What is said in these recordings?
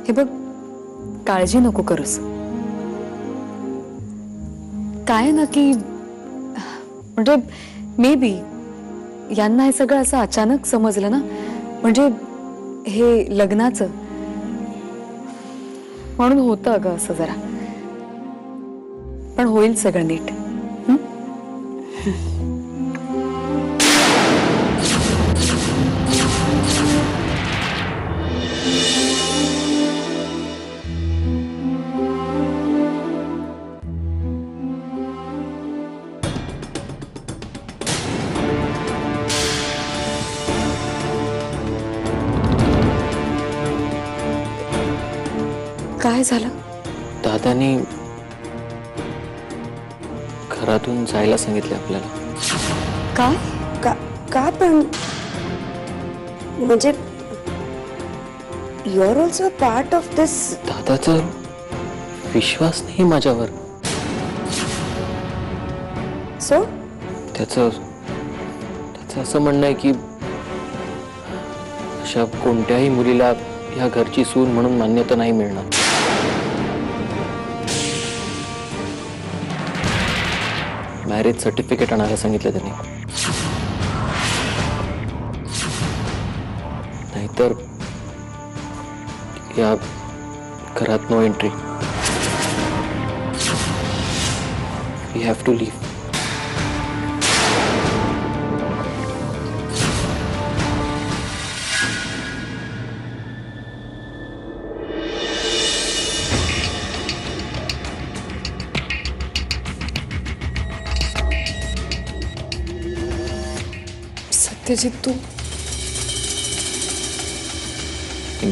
हे बघ, काळजी नको करूस. काय ना की म्हणजे मे बी यांना हे सगळं असं अचानक समजलं ना, म्हणजे हे लग्नाचं, म्हणून होतं अगं असं जरा. पण होईल सगळं नीट. काय झालं? दादानी घरातून जायला सांगितले आपल्याला. काय? का पण म्हणजे you are also part of this. दादाचा विश्वास नाही माझ्यावर. सो त्याचं असं म्हणणं आहे की अशा कोणत्याही मुलीला या घरची सून म्हणून मान्यता नाही मिळणार. मॅरेज सर्टिफिकेट आणायला सांगितलं त्यांनी. नाहीतर या घरात no entry. We have to leave. Satyajit, तू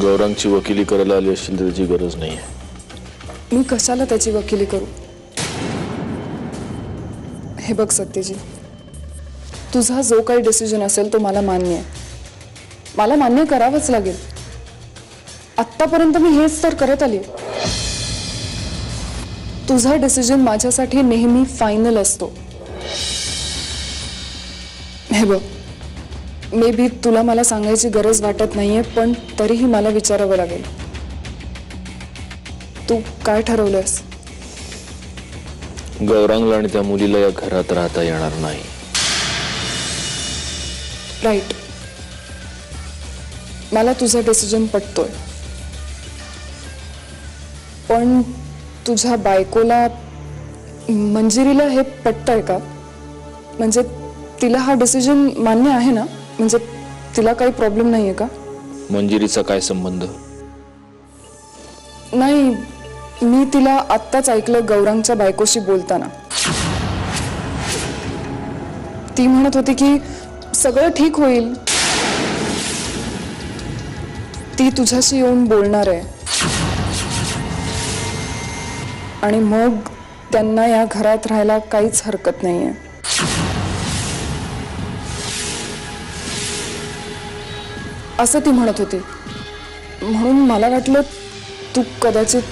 गौरांगची वकिली करायला आली असतील तर त्याची गरज नाही. मी कशाला त्याची वकिली करू? हे बघ सत्यजित, तुझा जो काही डिसिजन असेल तो मला मान्य आहे. मला मान्य करावंच लागेल. आत्तापर्यंत मी हेच तर करत आली. तुझा डिसिजन माझ्यासाठी नेहमी फायनल असतो. हे बघ, मे बी तुला मला सांगायची गरज वाटत नाहीये, पण तरीही मला विचारावं लागेल. तू काय ठरवलंस? गौरांगला आणि त्या मुलीला या घरात राहता येणार नाही. राईट. मला तुझा डिसिजन पटतोय, पण तुझ्या बायकोला, मंजिरीला हे पटतंय का? म्हणजे तिला हा डिसिजन मान्य आहे ना? म्हणजे तिला काही प्रॉब्लेम नाहीये का? मंजिरीचा काय संबंध? नाही, मी तिला आत्ताच ऐकलं गौरांगच्या बायकोशी बोलताना. ती म्हणत होती की सगळं ठीक होईल, ती तुझ्याशी येऊन बोलणार आहे आणि मग त्यांना या घरात राहायला काहीच हरकत नाहीये. असं ती म्हणत होती. म्हणून मला वाटलं तू कदाचित.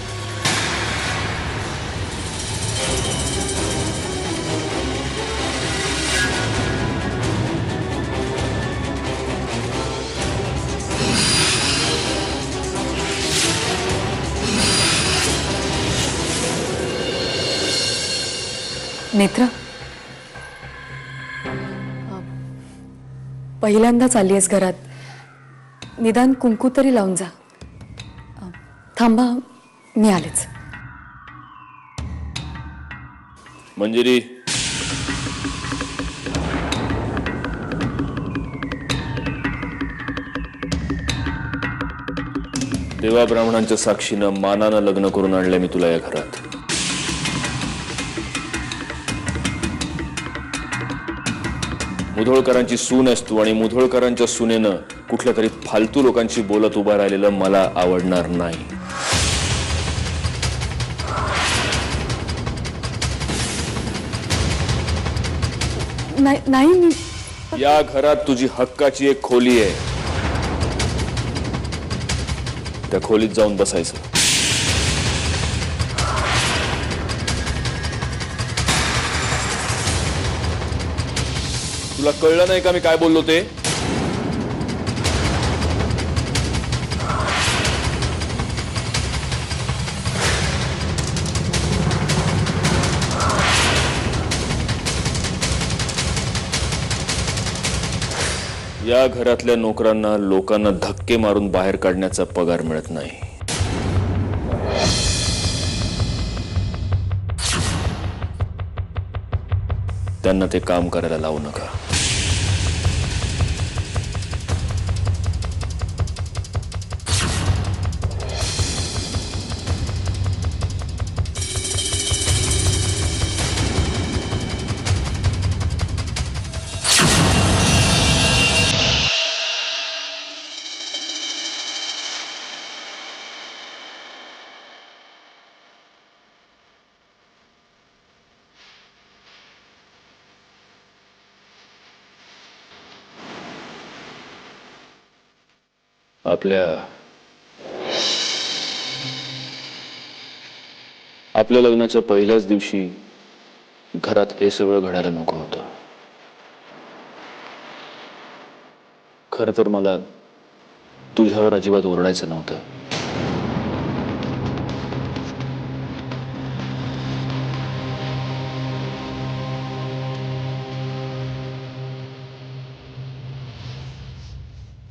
नेत्रा, पहिल्यांदाच आली आहेस घरात, निदान कुंकू तरी लावून जा. थांबा, मी आलेच. मंजिरी, देवा ब्राह्मणांच्या साक्षीनं मानानं लग्न करून आणलंय मी तुला या घरात. मुधोळकरांची सून आहेस तू आणि मुधोळकरांच्या सुनेनं कुठल्या तरी फालतू लोकांशी बोलत उभा राहिलेलं मला आवडणार नाही. नाही, मी या घरात तुझी हक्काची एक खोली आहे. त्या खोलीत जाऊन बसायचं. तुला कळलं नाही का मी काय बोललो ते? या घरातल्या नोकरांना लोकांना धक्के मारून बाहेर काढण्याचा पगार मिळत नाही. त्यांना ते काम करायला लावू नका. आपल्या लग्नाच्या पहिल्याच दिवशी घरात हे सगळं घडायला नको होतं. खरं तर मला तुझ्यावर अजिबात ओरडायचं नव्हतं.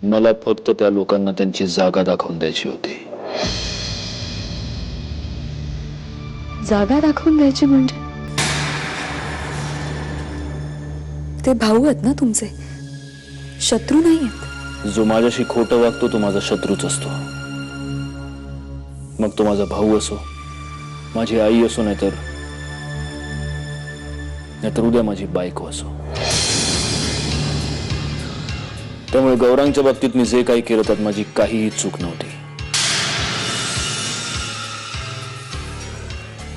मला फक्त त्या लोकांना त्यांची जागा दाखवून द्यायची होती. जागा दाखवून द्यायची म्हणजे? ते भाऊ आहेत ना तुमचे, शत्रू नाही आहेत. जो माझ्याशी खोटं वागतो तो माझा शत्रूच असतो. मग तो माझा भाऊ असो, माझी आई असो, नाहीतर उद्या माझी बायको असो. त्यामुळे गौरांगच्या बाबतीत मी जे काही केलं त्यात माझी काहीही चूक नव्हती.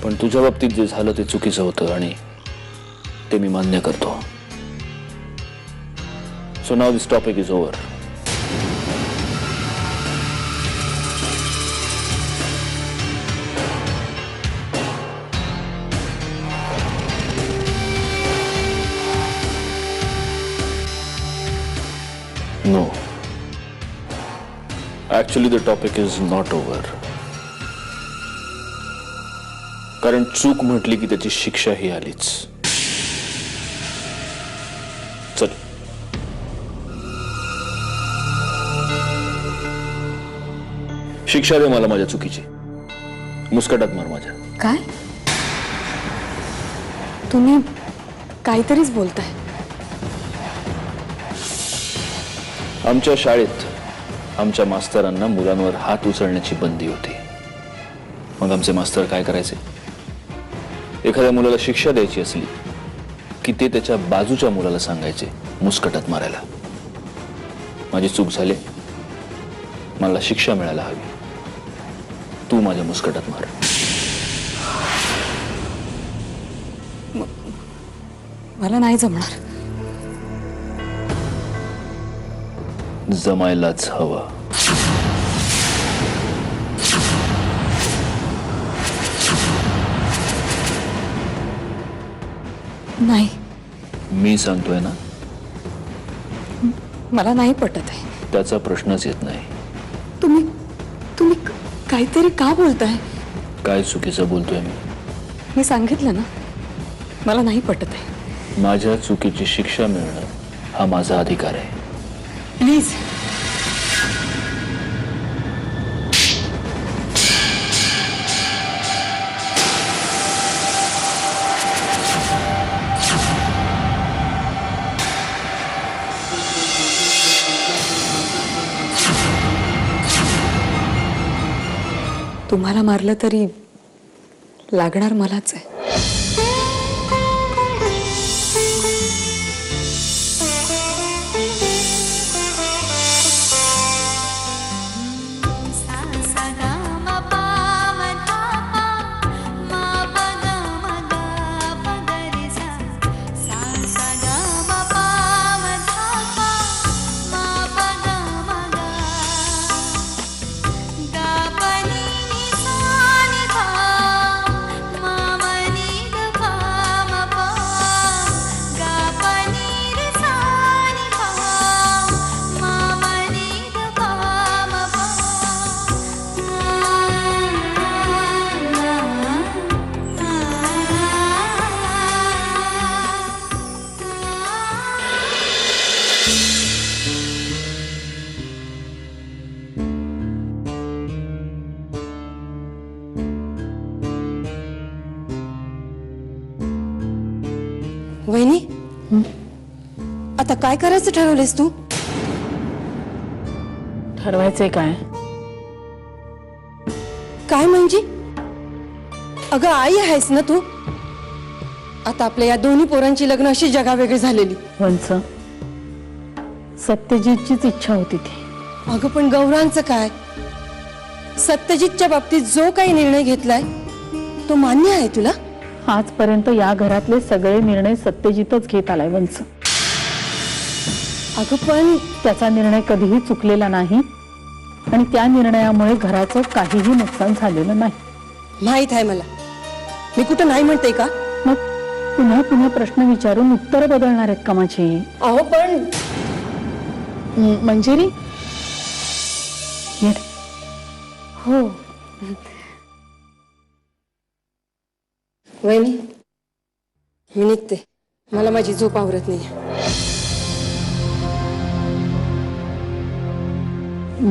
पण तुझ्या बाबतीत जे झालं ते चुकीचं होतं आणि ते मी मान्य करतो. So now this topic is over. No. Actually, the topic is not over. कारण चूक म्हटली की त्याची शिक्षा ही आलीच. चल. शिक्षा दे मला माझ्या चुकीची. मुस्कटात मार माझ्या. काय? तुम्ही काहीतरीच बोलताय. आमच्या शाळेत आमच्या मास्तरांना मुलांवर हात उचलण्याची बंदी होती. मग आमचे मास्तर काय करायचे? एखाद्या मुलाला शिक्षा द्यायची असली की ते त्याच्या बाजूच्या मुलाला सांगायचे मुस्कटात मारायला. माझी चूक झाली, मला शिक्षा मिळायला हवी. तू माझ्या मुस्कटात मार. मला नाही जमणार. जमायलाच हवं. नाही, मी सांगतोय ना. मला नाही पटत आहे. त्याचा प्रश्नच येत नाही. तुम्ही तुम्ही काहीतरी का बोलताय? काय चुकीचं बोलतोय मी? मी सांगितलं ना, मला नाही पटत आहे. माझ्या चुकीची शिक्षा मिळणं हा माझा अधिकार आहे. प्लीज. तुम्हाला मारलं तरी लागणार मलाच आहे. गा वहिनी आता काय करायचं ठरवलेस तू? ठरवायचंय काय? काय म्हणजे? अगं आई आहेस ना तू? आता आपल्या या दोन्ही पोरांची लग्न अशी जगावेगळी झालेली. वंच सत्यजितचीच इच्छा होती ती. अगं पण गौरांचं काय? सत्यजितच्या बाबतीत जो काही निर्णय घेतलाय तो मान्य आहे तुला? आजपर्यंत या घरातले सगळे निर्णय सत्यजितच घेत आलाय वंच. अगं पण त्याचा निर्णय कधीही चुकलेला नाही आणि त्या निर्णयामुळे घराचं काहीही नुकसान झालेलं नाही. माहित आहे मला. मी कुठं नाही म्हणते का? मग पुन्हा पुन्हा प्रश्न विचारून उत्तर बदलणार आहेत का माझी? अहो पण मंजिरी ये रे. हो. वहिनी मी निघते. मला माझी झोप आवरत नाही.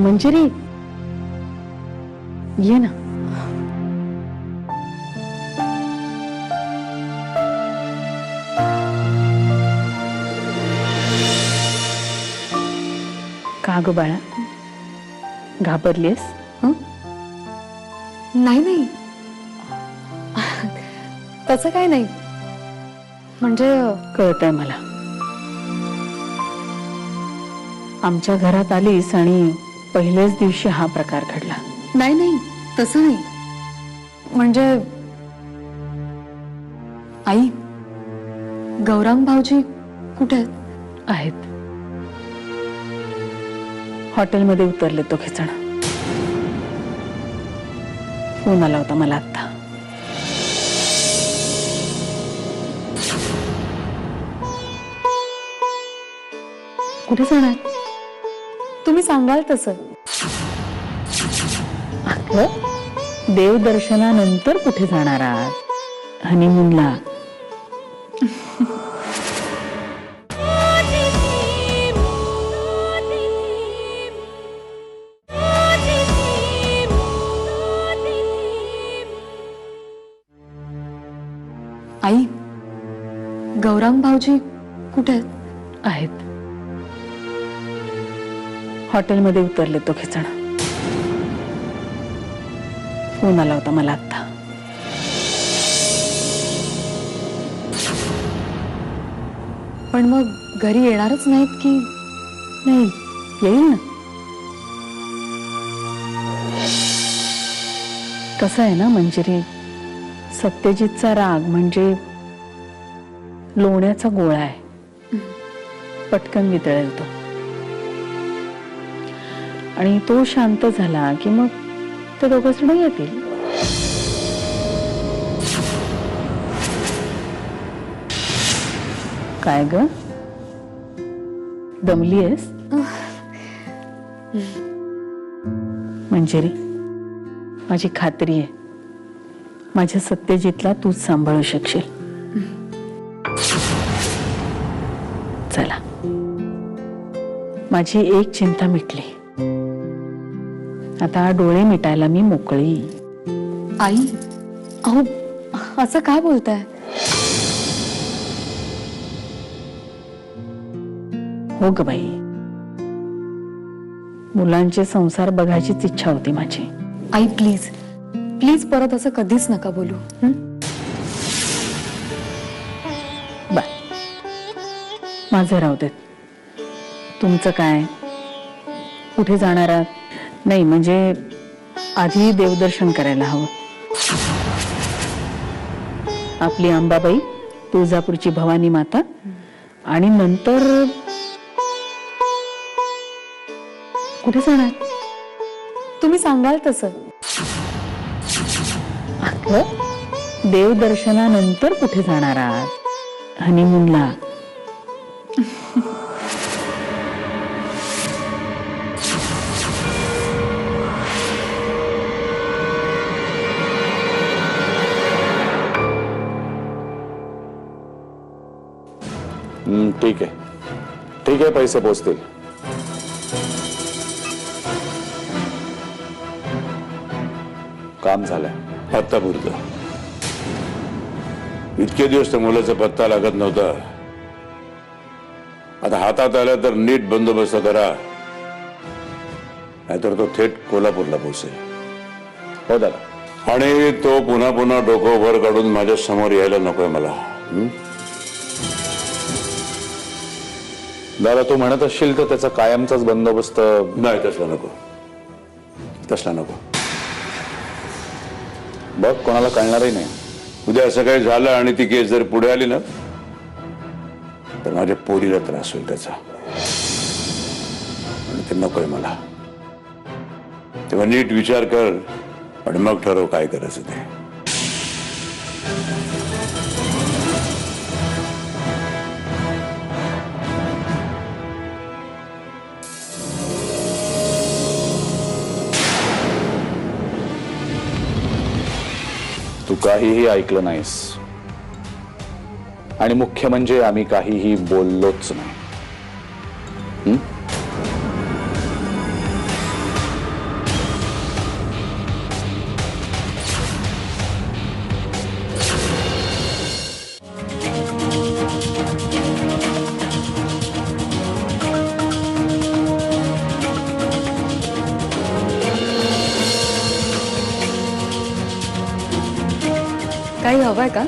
मंजिरी ये ना. का ग बाळा, घाबरलीस? नाही नाही, तसं काय नाही. म्हणजे कळतंय मला. आमच्या घरात आलीस आणि पहिल्याच दिवशी हा प्रकार घडला. नाही नाही, तसं नाही. म्हणजे आई, गौरांग भाऊजी कुठे आहेत? आहेत, हॉटेलमध्ये उतरले तो खिचण. फोन आला होता मला आता. कुठे जाणार? तुम्ही सांगाल तसं. अगं, देवदर्शनानंतर कुठे जाणार आहात? हनीमूनला. आई, गौरांग भाऊजी कुठे आहेत? आहेत, हॉटेलमध्ये उतरले तो खिचण. फोन आला होता मला आता. पण मग घरी येणारच नाहीत की? नाही, येईल ना. कसं आहे ना मंजिरी, सत्यजितचा राग म्हणजे लोण्याचा गोळा आहे. पटकन वितळेल तो. आणि तो शांत झाला की मग ते दोघं जण येतील. काय ग, दमलीयस? मंजिरी, माझी खात्री आहे माझ्या सत्यजितला तूच सांभाळू शकशील. चला, माझी एक चिंता मिटली. आता डोळे मिटायला मी मोकळी. आई, अहो असं काय बोलताय? हो ग बाई, मुलांचे संसार बघायचीच इच्छा होती माझी. आई प्लीज प्लीज, परत असं कधीच नका बोलू. बा, माझं राहू देत. तुमचं काय? कुठे जाणार आहात? नाही म्हणजे आधी देवदर्शन करायला हवं. आपली अंबाबाई, तुळजापूरची भवानी माता आणि नंतर कुठे जाणार? तुम्ही सांगाल तसं. देवदर्शनानंतर कुठे जाणार आहात? हनीमूनला. ठीक आहे, ठीक आहे, पैसे पोचतील. काम झालंय. आता पुरतं. इतके दिवस त्या मुलाचा पत्ता लागत नव्हता. आता हातात आलं तर नीट बंदोबस्त करा, नाहीतर तो थेट कोल्हापूरला पोहोचेल. हो दादा. आणि तो पुन्हा पुन्हा डोकं वर काढून माझ्या समोर यायला नकोय मला. दादा तू म्हणत असशील तर त्याचा कायमचाच बंदोबस्त. नाही, तसला नको, तसला नको. बघ कोणाला कळणारही नाही. उद्या असं काही झालं आणि ती केस जर पुढे आली ना, तर माझ्या पोरीला त्रास होईल त्याचा, आणि ते नकोय मला. तेव्हा नीट विचार कर आणि मग ठरव काय करायचं ते. तू काहीही ऐकलं नाहीस, आणि मुख्य म्हणजे आम्ही काहीही बोललोच नाही. काही हवंय का?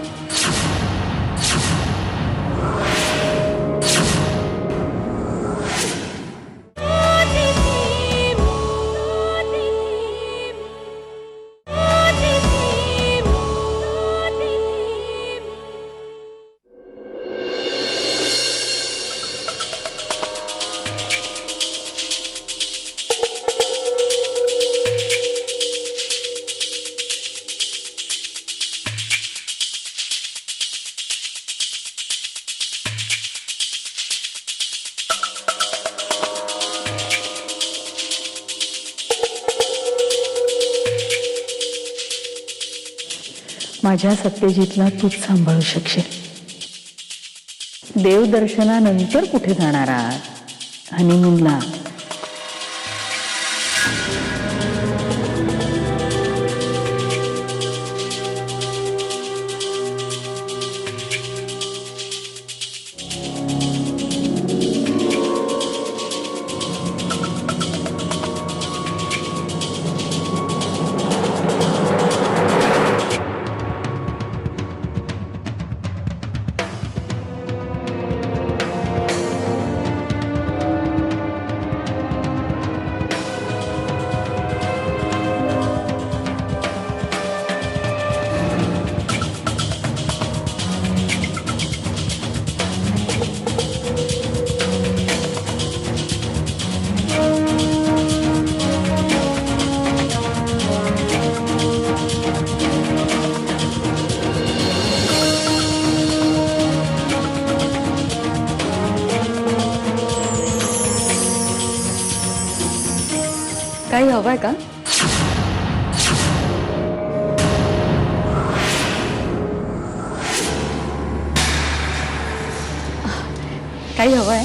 माझ्या सत्यजितला तूच सांभाळू शकशील. देवदर्शनानंतर कुठे जाणार आहात? हनीमूनला. काही हवंय का? काही हवंय?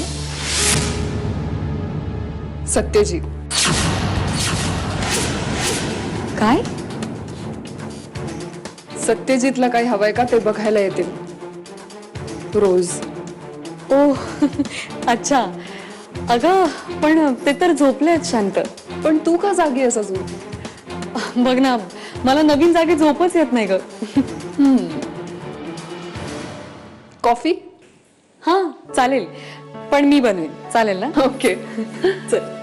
सत्यजित, काय? सत्यजितला काही हवंय का ते बघायला येतील रोज. ओ अच्छा. अगं पण ते तर झोपलेत शांत. पण तू का जागी आहेस अजून? बघ ना, मला नवीन जागी झोपच येत नाही ग. कॉफी? हा चालेल, पण मी बनवेन. चालेल ना? ओके, चल.